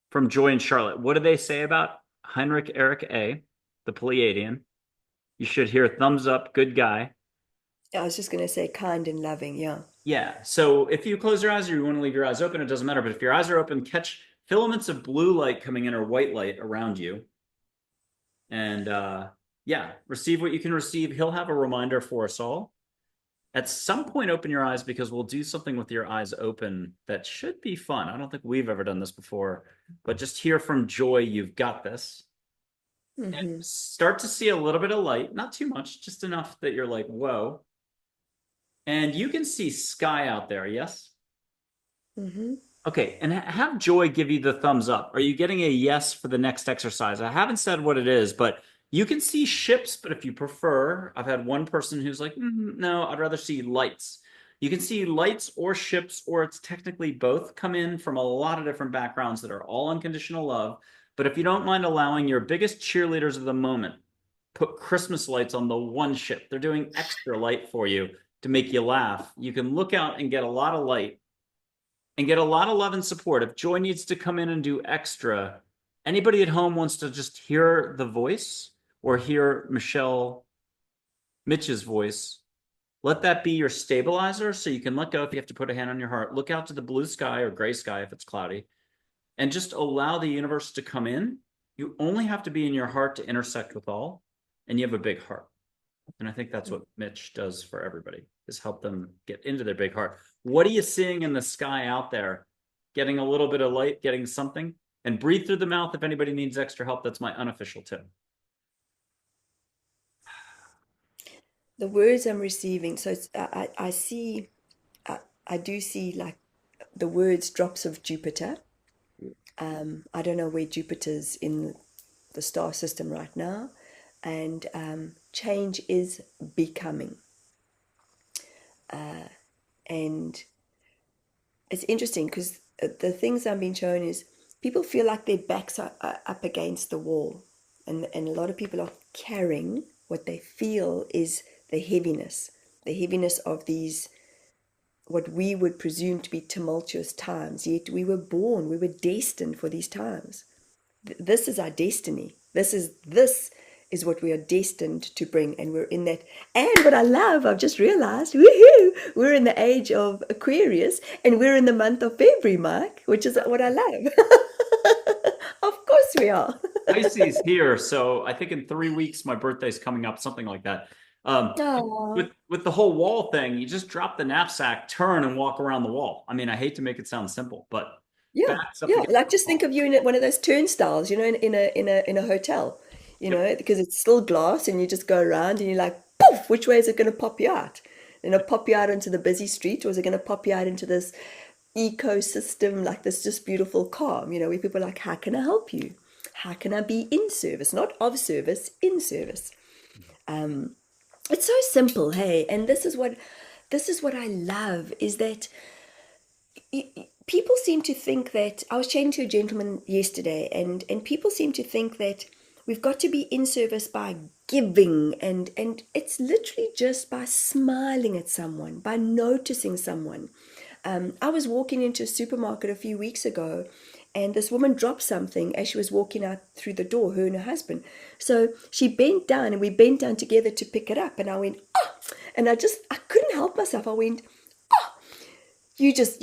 from Joy and Charlotte. What do they say about Heinrich Eric A, the Pleiadian? You should hear thumbs up, good guy. I was just going to say kind and loving, yeah. Yeah. So if you close your eyes or you want to leave your eyes open, it doesn't matter. But if your eyes are open, catch filaments of blue light coming in or white light around you. And yeah, receive what you can receive. He'll have a reminder for us all. At some point, open your eyes because we'll do something with your eyes open that should be fun. I don't think we've ever done this before, but just hear from Joy, you've got this. And Mm-hmm. start to see a little bit of light, not too much, just enough that you're like, whoa. And you can see sky out there, yes? Mm-hmm. Okay, and have Joy give you the thumbs up. Are you getting a yes for the next exercise? I haven't said what it is, but you can see ships, but if you prefer, I've had one person who's like, no, I'd rather see lights. You can see lights or ships, or it's technically both, come in from a lot of different backgrounds that are all unconditional love. But if you don't mind allowing your biggest cheerleaders of the moment, put Christmas lights on the one ship. They're doing extra light for you to make you laugh. You can look out and get a lot of light and get a lot of love and support. If Joy needs to come in and do extra, anybody at home wants to just hear the voice or hear Mitch's voice, let that be your stabilizer so you can let go if you have to put a hand on your heart. Look out to the blue sky or gray sky if it's cloudy, and just allow the universe to come in. You only have to be in your heart to intersect with all, and you have a big heart. And I think that's what Mitch does for everybody, is help them get into their big heart. What are you seeing in the sky out there? Getting a little bit of light, getting something? And breathe through the mouth if anybody needs extra help. That's my unofficial tip. The words I'm receiving, so I see, I do see like the words drops of Jupiter. I don't know where Jupiter's in the star system right now, and change is becoming. And it's interesting because the things I'm being shown is people feel like their backs are up against the wall, and a lot of people are carrying what they feel is the heaviness of these what we would presume to be tumultuous times. Yet we were born, we were destined for these times. This is our destiny. This is what we are destined to bring, and we're in that. And what I love, I've just realized, woohoo, we're in the age of Aquarius, and we're in the month of February, Mike, which is what I love. Of course we are. Pisces here, so I think in 3 weeks my birthday's coming up, something like that. Um, Oh, with the whole wall thing, you just drop the knapsack, turn, and walk around the wall. I mean, I hate to make it sound simple, but yeah, backs up yeah. against Like the just think wall. of you in one of those turnstiles, in a hotel, Yep. because it's still glass, and you just go around, and you're like, poof, which way is it going to pop you out? Pop you out into the busy street, or is it going to pop you out into this ecosystem, like this just beautiful calm, where people are like, how can I help you? How can I be in service? Not of service, in service. It's so simple, hey, and this is what I love is that people seem to think that I was chatting to a gentleman yesterday, and people seem to think that we've got to be in service by giving, and it's literally just by smiling at someone, by noticing someone. I was walking into a supermarket a few weeks ago, and this woman dropped something as she was walking out through the door, her and her husband. So she bent down, and we bent down together to pick it up, and I went, oh, and I couldn't help myself. I went, you just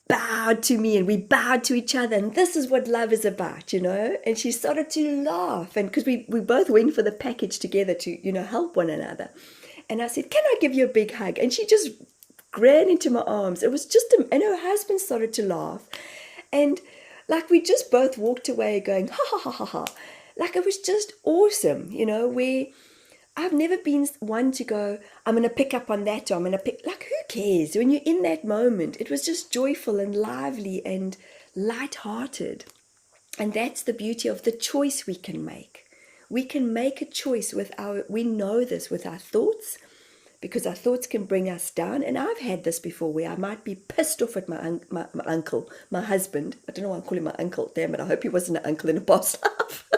bowed to me, and we bowed to each other, and this is what love is about. And she started to laugh, and because we both went for the package together to help one another. And I said, can I give you a big hug? And she just ran into my arms. It was just and her husband started to laugh, and like we just both walked away going ha ha ha ha ha. Like it was just awesome, where I've never been one to go, I'm going to pick up on that, or I'm going to pick, like, who cares? When you're in that moment, it was just joyful and lively and light-hearted. And that's the beauty of the choice we can make. We can make a choice with we know this with our thoughts, because our thoughts can bring us down. And I've had this before where I might be pissed off at my uncle, my husband. I don't know why I'm calling him my uncle. Damn it, I hope he wasn't an uncle in a past life.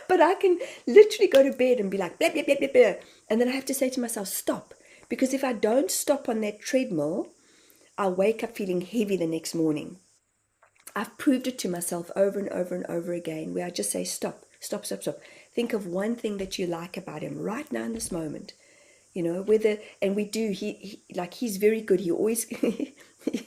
But I can literally go to bed and be like, blah, blah, blah, blah, blah. And then I have to say to myself, stop. Because if I don't stop on that treadmill, I'll wake up feeling heavy the next morning. I've proved it to myself over and over and over again, where I just say, stop, stop, stop, stop. Think of one thing that you like about him right now in this moment. You know, whether, and we do, like, he's very good. He always,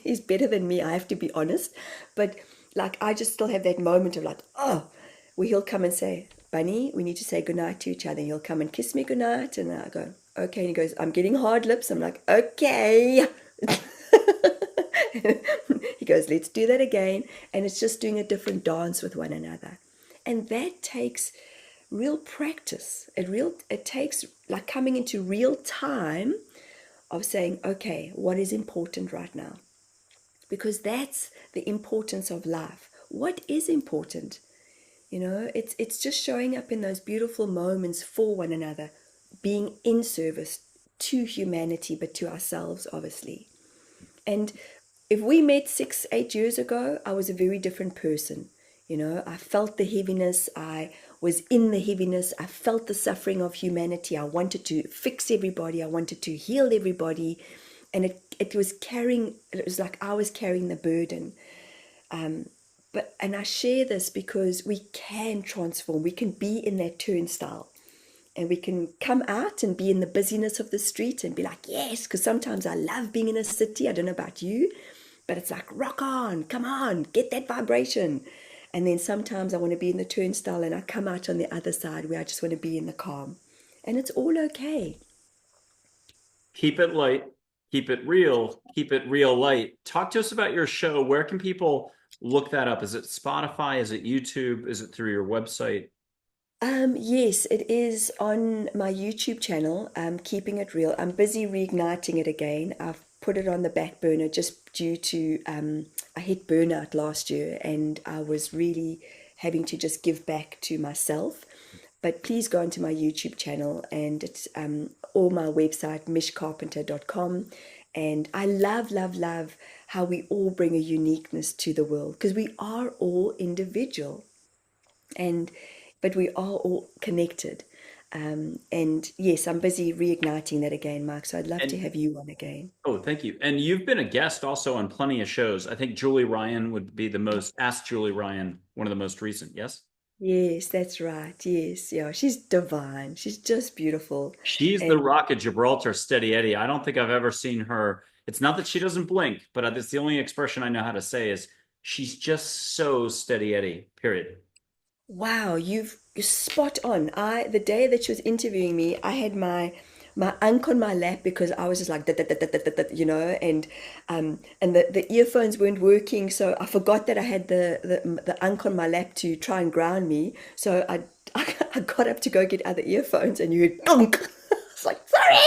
he's better than me, I have to be honest. But like, I just still have that moment of like, oh, where he'll come and say, Bunny, we need to say goodnight to each other. He'll come and kiss me goodnight. And I go, okay. And he goes, I'm getting hard lips. I'm like, okay. He goes, let's do that again. And it's just doing a different dance with one another. And that takes real practice. It takes like coming into real time of saying, okay, what is important right now? Because that's the importance of life. What is important? You know, it's just showing up in those beautiful moments for one another, being in service to humanity, but to ourselves, obviously. And if we met 6, 8 years ago, I was a very different person. You know, I felt the heaviness. I was in the heaviness. I felt the suffering of humanity. I wanted to fix everybody. I wanted to heal everybody. And it was like I was carrying the burden. And I share this because we can transform. We can be in that turnstile. And we can come out and be in the busyness of the street and be like, yes, because sometimes I love being in a city. I don't know about you, but it's like, rock on, come on, get that vibration. And then sometimes I want to be in the turnstile and I come out on the other side where I just want to be in the calm. And it's all okay. Keep it light, keep it real light. Talk to us about your show. Where can people look that up? Is it Spotify? Is it YouTube? Is it through your website? Yes, it is on my YouTube channel, Keeping It Real. I'm busy reigniting it again. I've put it on the back burner just due to I hit burnout last year and I was really having to just give back to myself. But please go onto my YouTube channel and it's or my website, mishcarpenter.com. And I love, love, love how we all bring a uniqueness to the world because we are all individual and but we are all connected. And yes, I'm busy reigniting that again, Mark. So I'd love to And have you on again. oh, thank you. And you've been a guest also on plenty of shows. I think Julie Ryan would be the most, Ask Julie Ryan, one of the most recent. Yes? Yes, that's right. Yes, yeah, she's divine. She's just beautiful. She's the And Rock of Gibraltar, Steady Eddie. I don't think I've ever seen her. It's not that she doesn't blink, but it's the only expression I know how to say is she's just so Steady Eddie, period. wow, you're spot on. The day that she was interviewing me, I had my unk on my lap because I was just like, you know, and the earphones weren't working, so I forgot that I had the unk on my lap to try and ground me. So I got up to go get other earphones, and you heard unk. I was like, sorry.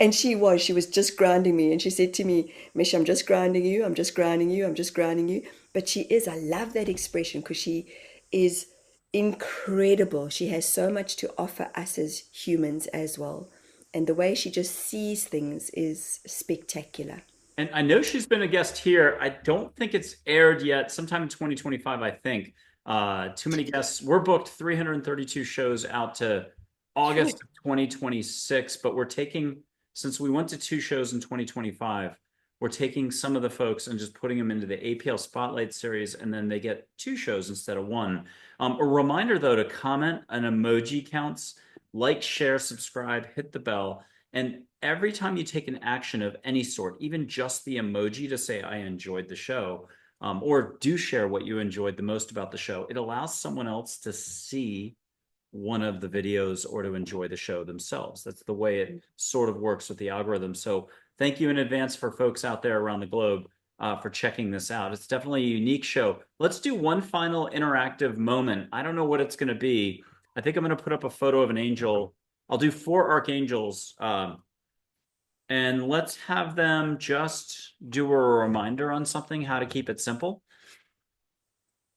And she was just grounding me, and she said to me, Mish, I'm just grounding you, I'm just grounding you, I'm just grounding you. But she is, I love that expression because she is incredible. She has so much to offer us as humans as well. And the way she just sees things is spectacular. And I know she's been a guest here. I don't think it's aired yet. Sometime in 2025, I think. Too many guests. We're booked 332 shows out to August Phew. of 2026, but we're taking, since we went to two shows in 2025, we're taking some of the folks and just putting them into the APL Spotlight series, and then they get two shows instead of one. A reminder, though, to comment on emoji counts, like, share, subscribe, hit the bell. And every time you take an action of any sort, even just the emoji to say, I enjoyed the show, or do share what you enjoyed the most about the show, it allows someone else to see one of the videos or to enjoy the show themselves. That's the way it sort of works with the algorithm. So thank you in advance for folks out there around the globe for checking this out. It's definitely a unique show. Let's do one final interactive moment. I don't know what it's going to be. I think I'm going to put up a photo of an angel I'll do four archangels, and let's have them just do a reminder on something, how to keep it simple.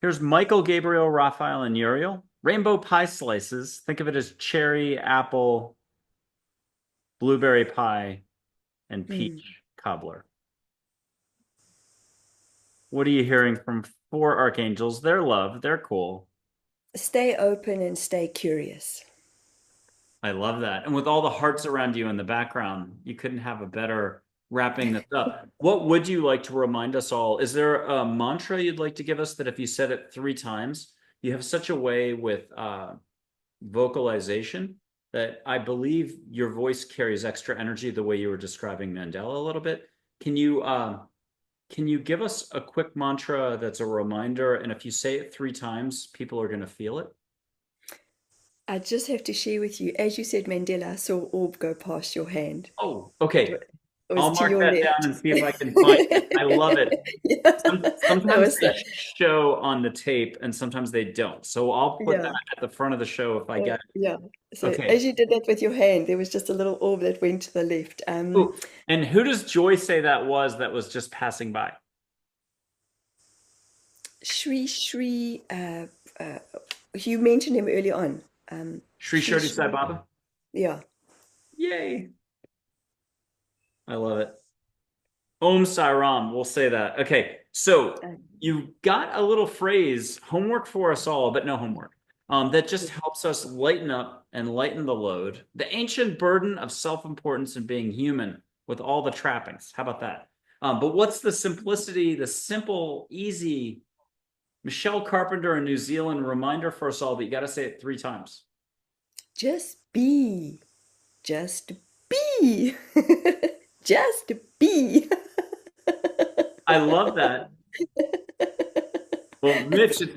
Here's Michael, Gabriel, Raphael, and Uriel. Rainbow pie slices. Think of it as cherry, apple, blueberry pie, and Mm. peach cobbler. What are you hearing from four archangels? They're love. They're cool. Stay open and stay curious. I love that. And with all the hearts around you in the background, you couldn't have a better wrapping this up. What would you like to remind us all? Is there a mantra you'd like to give us that if you said it 3 times, you have such a way with vocalization that I believe your voice carries extra energy the way you were describing Mandela a little bit. Can you give us a quick mantra that's a reminder? And if you say it 3 times, people are going to feel it. I just have to share with you, as you said, Mandela, I saw orb go past your hand. Oh, It, okay. it was I'll to mark your that down left. and see if I can find it. I love it. Yeah, that Sometimes was they so, show on the tape and sometimes they don't. So I'll put that yeah. at the front of the show if I get it. Yeah. So Okay. as you did that with your hand, there was just a little orb that went to the left. Ooh, and who does Joy say that was just passing by? Shri Shri, uh, you mentioned him early on. Sri Shri Shirdi Sai Shri, Baba? yeah. Yay. I love it. Om Sai Ram, we'll say that. Okay, so Um, you got a little phrase, homework for us all, but no homework, that just helps us lighten up and lighten the load. The ancient burden of self-importance and being human with all the trappings. How about that? But what's the simplicity, the simple, easy Michelle Carpenter in New Zealand reminder for us all that you got to say it 3 times? just be. Just be. Just be. I love that. Well, Mitch, it's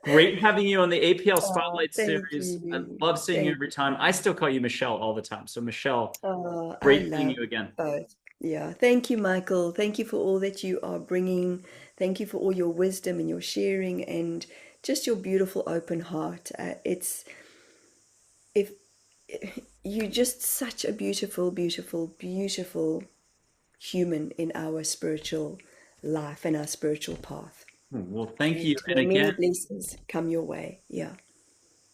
great having you on the APL Oh, Spotlight thank series. I you. love seeing you Thank every you. time. I still call you Michelle all the time. So, Michelle, Oh, I great seeing love you again. both. Yeah. Thank you, Michael. Thank you for all that you are bringing. Thank you for all your wisdom and your sharing and just your beautiful open heart. It's if you're just such a beautiful, beautiful, beautiful human in our spiritual life and our spiritual path. Well, thank you. And And may many again, blessings come your way. Yeah.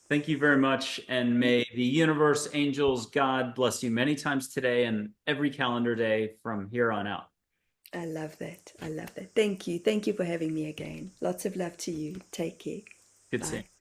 thank you very much. And may the universe, angels, God bless you many times today and every calendar day from here on out. I love that. I love that. Thank you. Thank you for having me again. Lots of love to you. Take care. Good seeing Bye. you.